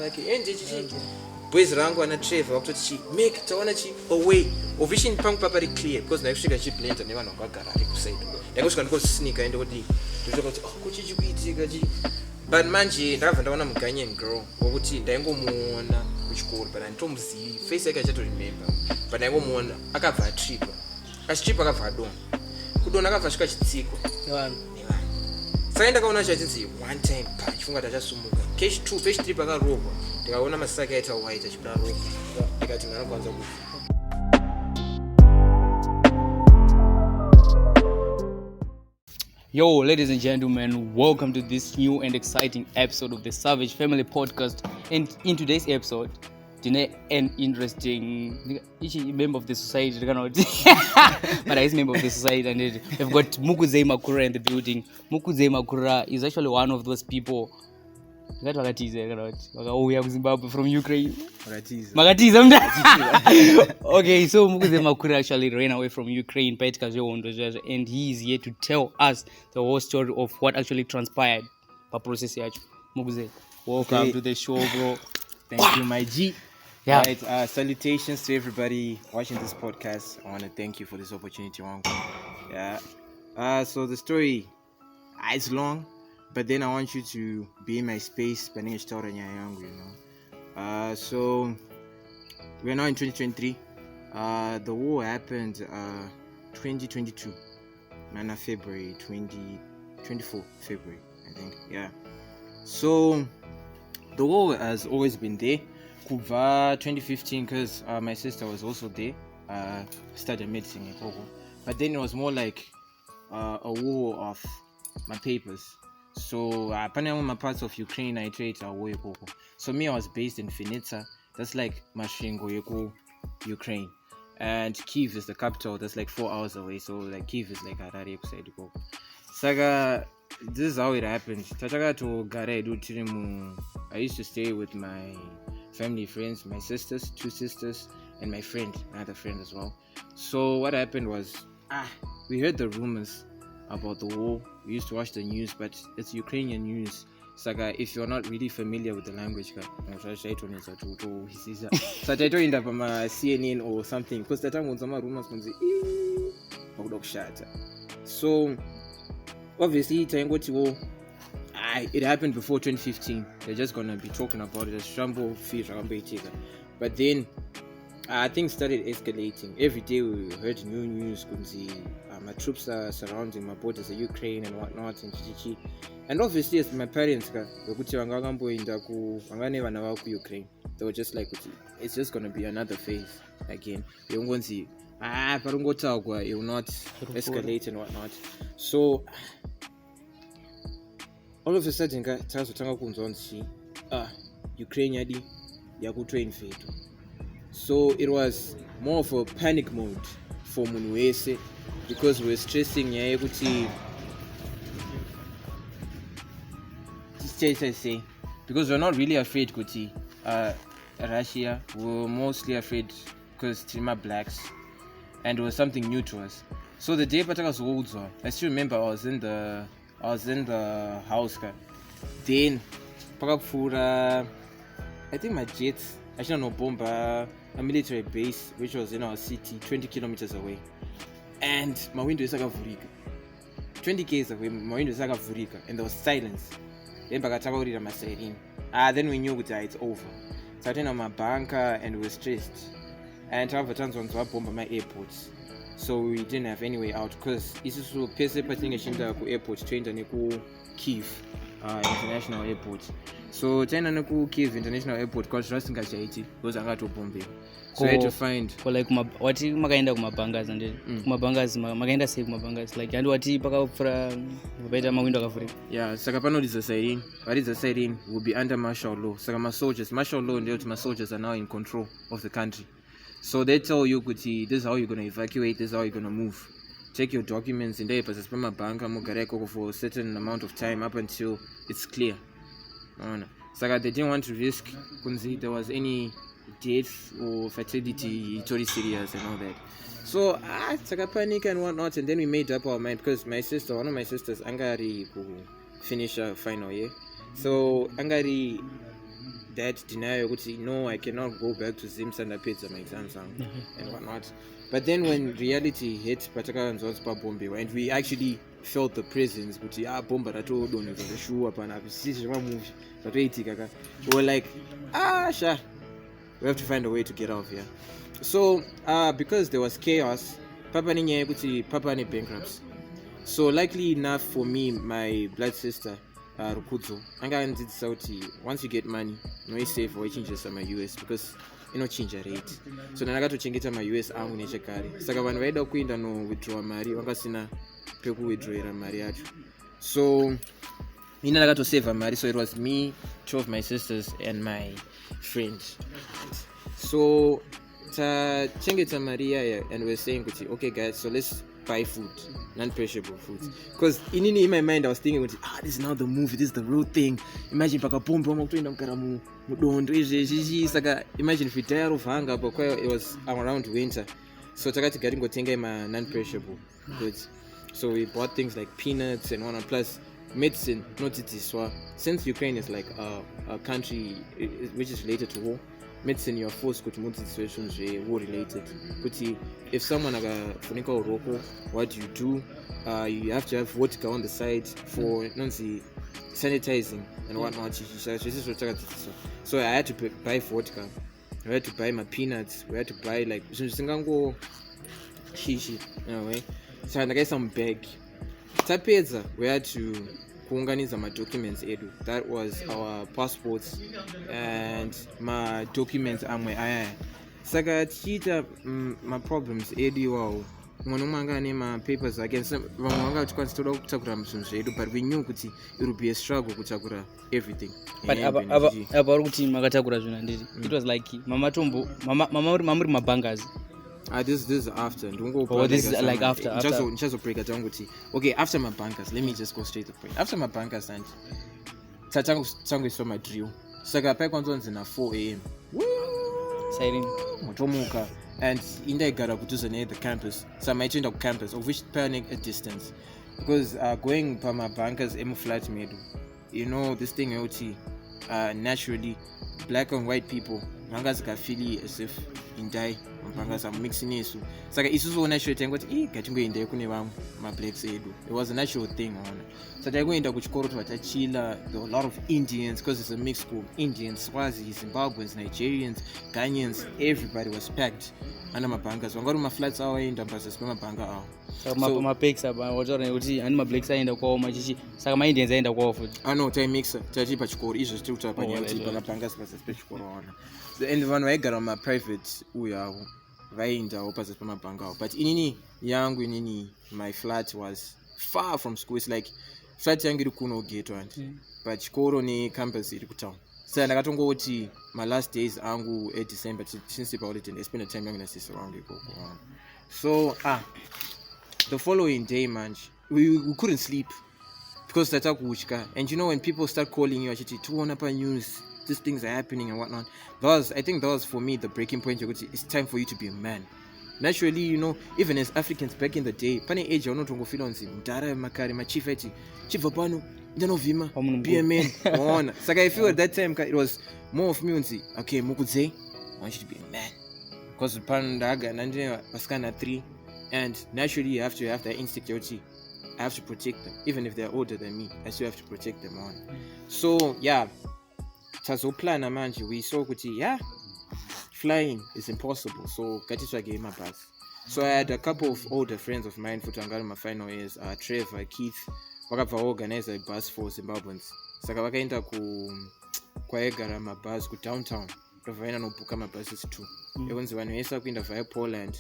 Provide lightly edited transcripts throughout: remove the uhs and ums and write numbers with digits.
pake ende chichi boys rangu ana Trevor wakutoti make taona chi away ovation pangu papari clear because nakusvika chiblender nevanhu vakagara ari kuside ndakusvika ndikosneaker ende kuti ndotoka kuti kuchichi kuitika chi but manje ndakabva ndaona Muganyan girl wokuti ndaingomuona kuchikoro but anditomuzivi face yake achato remember but ndaingomuona akabva atripa achitripa akabva adona kudona akabva asvika chitsiko nevanhu saka ndakaona chachinzi one time pa chifunga kuti achasumuka page 2 page 3 pakarogwa ndikaona masaki aita white achibda rogwa ndikati mwana kwanza kufa. Yo, ladies and gentlemen, welcome to this new and exciting episode of the Savage Family Podcast. And in today's episode, an interesting member of the society, but he's a member of the society, and we've got Mukudzei Makurira in the building. Mukudzei Makurira is actually one of those people. We are Zimbabwe from Ukraine. Okay, so Mukudzei Makurira actually ran away from Ukraine, and he is here to tell us the whole story of what actually transpired. Mukudzei, welcome to the show, bro. Thank you, my G. Yeah. Right, salutations to everybody watching this podcast. I want to thank you for this opportunity. Yeah. So the story is long, but then I want you to be in my space. So we're now in 2023. The war happened 2022, February 2024, February, I think. Yeah. So the war has always been there. Kuva 2015, because my sister was also there. Studied medicine in Congo, but then it was more like a war of my papers. So my parts of Ukraine I trade away. So me, I was based in Vinnytsia. That's like Mashingo, Ukraine, and Kyiv is the capital. That's like 4 hours away. So like Kyiv is like Harare side. Saga, this is how it happened. I used to stay with my family friends, my sisters, 2 sisters, and my friend, another friend as well. So what happened was, we heard the rumors about the war. We used to watch the news, but it's Ukrainian news. So if you're not really familiar with the language, so I don't end up on CNN or something, because the time when some rumors so obviously it happened before 2015. They're just gonna be talking about it as Shambo Fish. But then things started escalating. Every day we heard new news. My troops are surrounding my borders of Ukraine and whatnot and chichichi. And obviously, as my parents Ukraine, they were just like, it's just gonna be another phase again. It will not escalate and whatnot. So all of a sudden, Ukraine yaku so it was more of a panic mode for Munuese, because we were stressing because we're not really afraid Russia. We were mostly afraid because Trima blacks, and it was something new to us. So the day Patakas Wolds, I still remember I was in the house. Then Pakapura, I think my jets, I don't know, bomba a military base which was in our city 20 kilometers away, and my window is like 20 k's away. My window is like and there was silence. Then then we knew that it's over. So I turned on my banker and we were stressed, and travel turns on to bomb my airports. So we didn't have any way out, because this is so airport trained and Kyiv International Airport. So China Kyiv International Airport because Rusting Haiti goes to Bombay. So we had to find like what magaenda kumabangas and kumabangas magaenda save kumabangas like and what paka better window akafurika. Yeah, sakapano is a siren. What is a siren will be under martial law. Saka martial law and my soldiers are now in control of the country. So they tell you, this is how you're going to evacuate, this is how you're going to move. Check your documents in there, but my bank for a certain amount of time up until it's clear. So they didn't want to risk there was any death or fatality, it's very serious and all that. So it's like a panic and whatnot, and then we made up our mind, because one of my sisters, Angari, who finished her final year. So Angari that denial kuti no, I cannot go back to Zim sandapedza my exams and whatnot. But then when reality hit patakaanzwa pabombewa and we actually felt the presence kuti bomba ratodonhedza zveshuwa panapa sisi zvemamuvi zvatoitika ka, we were like sure, we have to find a way to get out of here. So because there was chaos, papa nenyaya yekuti papa ane bankruptcy. So likely enough for me, my blood sister Mukudzei anga andidzidzisa kuti once you get money noisave waichinjisa ma-US because inochinja rate. So ndakatochengeta ma-US angu nechekare, saka vanhu vaida kuenda nowithdrawa mari vangasina pekuwithdrawira mari yacho. So ina ndakatosavha mari, so it was me, 2 of my sisters and my friend. So tachengeta mari yaya and we're saying kuti okay guys, so let's buy food, non-perishable foods, because in my mind I was thinking this is now the movie, this is the real thing. Imagine pakapomba makutoenda kugara mudondo izvezvi, saka imagine if we die of hunger, but it was around winter, so takati gatingotenga ma non-perishable goods. So we bought things like peanuts and whatnot, plus medicine notitiswa, since Ukraine is like a country which is related to war. Medicine, you're forced to move situations war related. If someone akafunika uroko, what do? You have to have vodka on the side for sanitizing and whatnot. So I had to buy vodka, I had to buy my peanuts, we had to buy like shishi in a way. So I got some bag. Tapeza, we had to kuunganiza my documents edu, that was our passports and my documents amwe aya, saka tichiita my problems edu wawo mwana umwe ane ma papers again, so vamwe vanga tikwanisa toda kutakura zvinhu zvedu, but we knew kuti it would be a struggle kutakura everything. But apa uri kuti makatakura zvinhu handiti, it was like mama muri mabangas. This is after. This is like after. Just a break. Okay, after my bankers, let me just go straight to the point. After my bankers, and Tango saw my drill. Saka pack on at 4 a.m. Siren. Motomuka. And in there, got up to the campus. So I mentioned up campus, of which planning a distance. Because going by my bankers, emu flat made. You know, this thing, naturally, black and white people, mangas can feel as if in die. I'm mixing it. So it's so natural thing. But getting in there, my blacks edu. It was a natural thing. So they're going to Kuchikoro to Atachila. There were a lot of Indians because it's a mixed school. Indians, Swazis, Zimbabweans, Nigerians, Ghanaians. Everybody was packed under my bankers. I'm going to my flats out and I'm going to my banker out. So my pics about what and my blacks in the call my Gigi. So my Indians end up off. I know time mixer. Taji Pachkor is still to my bankers was a special corona. And one way I got on my private, we are vying the opposite from my bank out. But in my flat was far from school. It's like flat yangu kuno gate one. But Chikoro ni campus iri kutown. So ndakatongo my last days angu December since about it and I spent the time na sister around it. So the following day, man, we couldn't sleep because that's kuchika. And you know when people start calling you actually to one up news, these things are happening and whatnot. I think that was for me the breaking point. It's time for you to be a man. Naturally, you know, even as Africans back in the day, pani age you're not going to feel on Mdara Makari, my chief Apano, Vima, be a man. So I feel at that time it was more of me okay, Mukudzei, I want you to be a man. Because Pandaga and Paskana 3, and naturally you have to have that insecurity. I have to protect them. Even if they're older than me, I still have to protect them on. So yeah. So plan manji, we saw kuti flying is impossible. So Katisha gave my bus. So I had a couple of older friends of mine for Tangara my final years, Trevor, Keith, wakapa organize a bus for Zimbabweans. Saka wakaenda kwaegara mabus ku downtown. Tovaina no buka mabuses too. Evenzi vanhu kuinda via Poland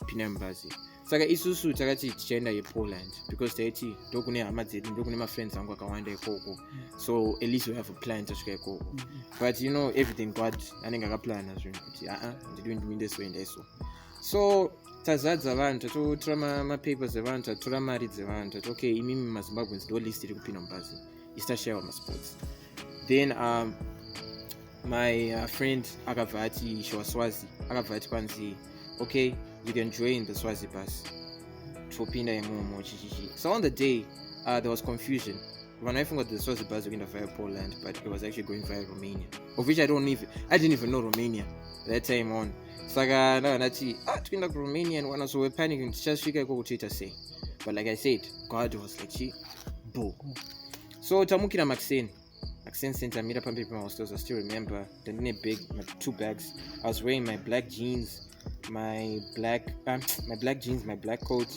pina mbazi. Saka isusu takati tichaenda Poland because taiti ndokune hama dzedu ndokune my friends angu akawanda ikoko. So at least we have a plan to swika ikoko. But you know everything God anenge akaplan zvino kuti ndidwe this way and so tazadza vanhu totora ma papers evanhu tatora mari dzevanhu okay imimi maZimbabweans ndo list iri kupinda mubhazi istashare ma sports. Then my friend akabva ati Swazi akabva ati kwanzi okay you can join the Swazi bus topinda imomo chichichi. So on the day there was confusion. when I forgot this was the bus via Poland, but it was actually going via Romania, of which I didn't even know Romania that time on. Saka na nachi tukienda ku Romania and one so we're panicking just fika iko kuchita say, but like I said, God was like boo. So tamukira Maxine Center meet up on people hostels. I still remember the big 2 bags. I was wearing my black jeans, my black jeans, my black coat,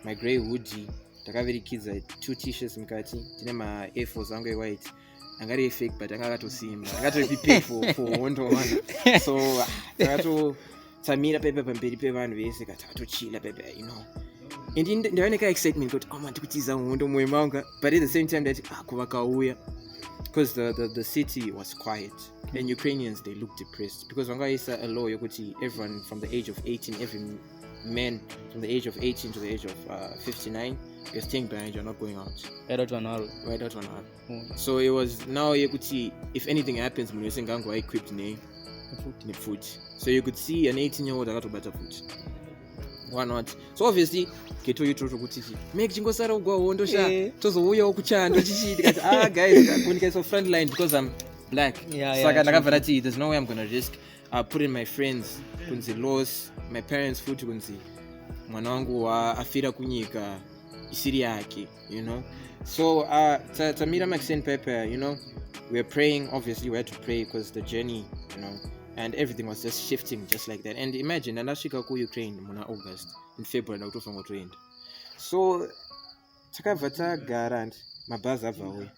my grey hoodie. Takaveri kids like 2 t-shirts mkati. Tine my Air Force ango white. Angari fake but anga to see him. Anga to be paid for 1-to-1. So anga to tamira pepe pamberi pe vanhu vese kata to chilla pepe, you know. And in the excitement got man tikutiza ngondo moyemanga, but at the same time that kuvakauya. Because the city was quiet and Ukrainians, they looked depressed because a law everyone from the age of 18, every man from the age of 18 to the age of 59, you're staying behind, you're not going out. Right out 1 hour. So it was now if anything happens, you're equipped in food. So you could see an 18-year-old got better food. Why not? So obviously keto yitoro kuti make chingosara ugwa hondosha tozouya kuchando chichiti kati guys when guys on front line because I'm black. Saka ndakavharati there's no way I'm going to risk putting my friends kunzi loss, my parents food kunzi mwana wangu afira kunyika isiri yake, you know. So tamira Maxine Pepper, you know, we're praying. Obviously we had to pray because the journey, you know, and everything was just shifting just like that. And imagine anashika ku Ukraine muna August, in February na utofa ngotoenda. So takavata garant mabaza avawe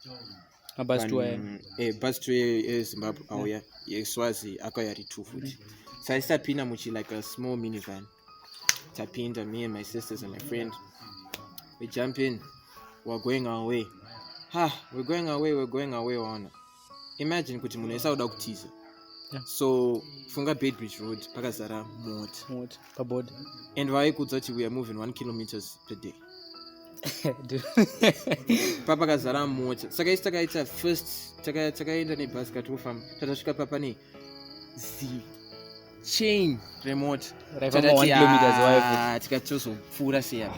bus to Zimbabwe auya yeSwazi akayari 2 foot. So I start pina muchi like a small minivan. Tapinda, me and my sisters and my friend, we jump in, we're going our way. We're going away wana. Imagine kuti munhu esa uda kutiza. So funga Bedbridge Road pakazara mota paboard and vaikudza we are moving 1 kilometers per day. Papakazara mota saka istakaita first takaenda nebus katofamba tatasvika papa ne chain remote right from 1 kilometers away tikatozopfuura seya.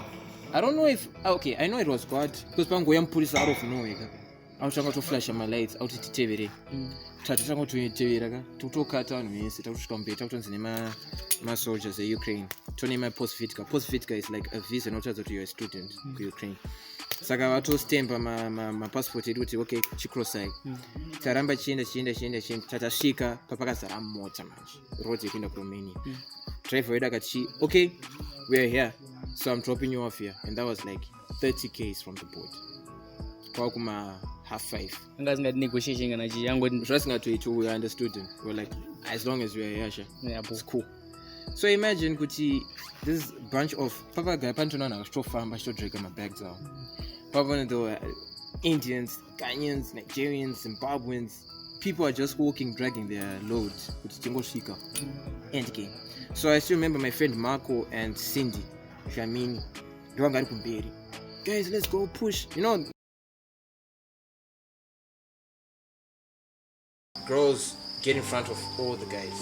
I don't know if I know it was God because pangoya mupurisa out of nowhere autanga to flash my lights out titevere tatanga to tevera ka tutokata vanhu vese takusvika mberi takutonzi nema soldiers e Ukraine tone my postfitka is like a visa notaudza kuti you're a student ku Ukraine. Saka vatostemba ma passport edu kuti okay chicrossai taramba chienda tatasvika papakazara mota manje road yekuenda ku Romania. Driver wedu akati okay we are here so I'm dropping you off here, and that was like 30 km from the board kwa kuma 5:30 ngazingati negotiation kana chiyango just ngatoito we understood them. We're like as long as we are here it's cool. So imagine kuti this bunch of papa guy pantona akastofamba achitodrega mabags awo papa the Indians, Ghanaians, Nigerians, Zimbabweans, people are just walking dragging their loads kuti chingosvika end game. So I still remember my friend Marco and Cindy Jamini ndovangari kumberi, guys let's go push, you know. Girls get in front of all the guys.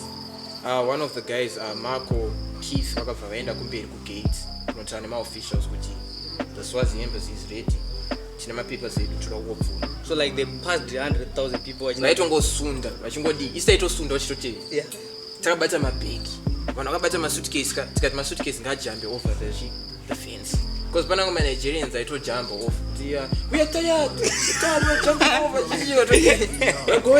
One of the guys, Marco, Keith, vakabva kumberi ku gate kunotana nema officials kuti the Swazi embassy is ready. Chine papers edu toda kupfura. So like they passed 100,000 people vaitongosunda vachingodi isaitosunda vachitotevera. Yeah. Takabata mabhegi vanhu vakabata masuitcase tikati masuitcase ngajambe over the fence because panango Nigerians aitojamba off we are tired, we can't jump over.